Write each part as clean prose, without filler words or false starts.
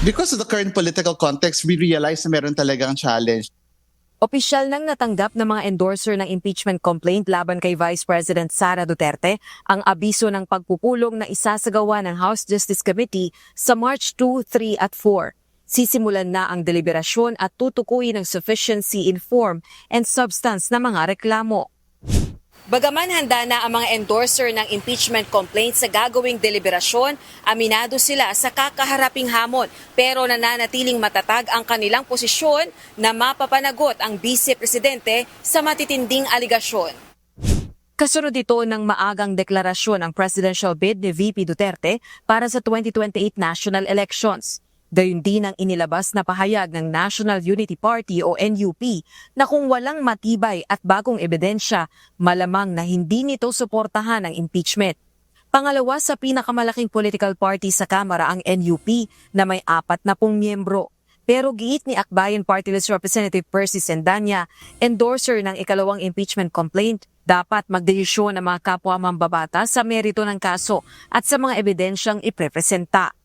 Because of the current political context, we realize na meron talagang challenge. Opisyal nang natanggap ng mga endorser ng impeachment complaint laban kay Vice President Sara Duterte ang abiso ng pagpupulong na isasagawa ng House Justice Committee sa March 2, 3 at 4. Sisimulan na ang deliberasyon at tutukuyin ang sufficiency in form and substance ng mga reklamo. Bagaman handa na ang mga endorser ng impeachment complaint sa gagawing deliberasyon, aminado sila sa kakaharaping hamon pero nananatiling matatag ang kanilang posisyon na mapapanagot ang Vice Presidente sa matitinding aligasyon. Kasunod ito ng maagang deklarasyon ang presidential bid ni VP Duterte para sa 2028 national elections. Gayon din ang inilabas na pahayag ng National Unity Party o NUP na kung walang matibay at bagong ebidensya, malamang na hindi nito suportahan ang impeachment. Pangalawa sa pinakamalaking political party sa Kamara ang NUP na may 40 miyembro. Pero giit ni Akbayan Party List Representative Percy Sendanya, endorser ng ikalawang impeachment complaint, dapat magdesisyon ang mga kapwa mambabata sa merito ng kaso at sa mga ebidensyang iprepresenta.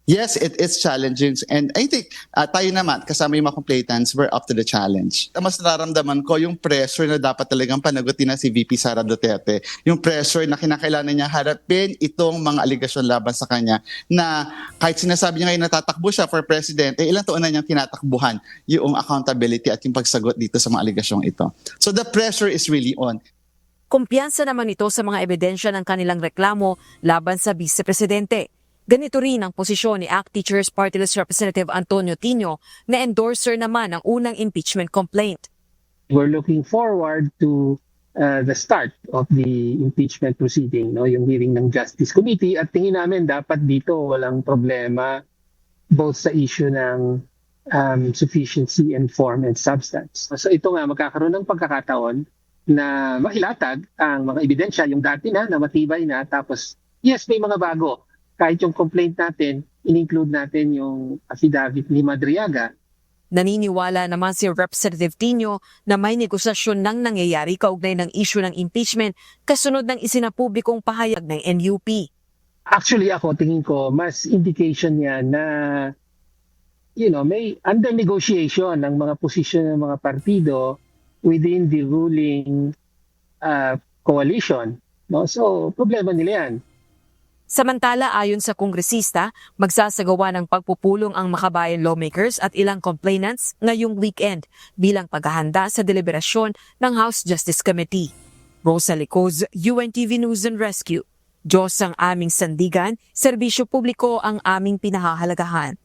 Yes, it is challenging. And I think tayo naman, kasama yung mga complainants, we're up to the challenge. Mas nararamdaman ko yung pressure na dapat talagang panagutin na si VP Sara Duterte. Yung pressure na kinakailangan niya harapin itong mga aligasyon laban sa kanya na kahit sinasabi niya ngayon natatakbo siya for president, ilang taon na niyang tinatakbuhan yung accountability at yung pagsagot dito sa mga aligasyong ito. So the pressure is really on. Kumpiyansa naman ito sa mga ebidensya ng kanilang reklamo laban sa Vice Presidente. Ganito rin ang posisyon ni ACT Teachers Party List Representative Antonio Tino na endorser naman ang unang impeachment complaint. We're looking forward to the start of the impeachment proceeding, no, yung hearing ng Justice Committee, at tingin namin dapat dito walang problema both sa issue ng sufficiency in form and substance. So ito nga magkakaroon ng pagkakataon na mahilatag ang mga ebidensya, yung dati na matibay na, tapos yes, may mga bago. Kahit yung complaint natin, in-include natin yung affidavit ni Madriaga. Naniniwala naman si Representative Tino na may negosasyon nang nangyayari kaugnay ng issue ng impeachment kasunod ng isinapublikong pahayag ng NUP. Actually ako, tingin ko, mas indication yan na may under negotiation ng mga posisyon ng mga partido within the ruling coalition. No? So, problema nila yan. Samantala, ayon sa kongresista, magsasagawa ng pagpupulong ang makabayan lawmakers at ilang complainants ngayong weekend bilang paghahanda sa deliberasyon ng House Justice Committee. Rosa Licoz, UNTV News and Rescue. Diyos ang aming sandigan, serbisyo publiko ang aming pinahahalagahan.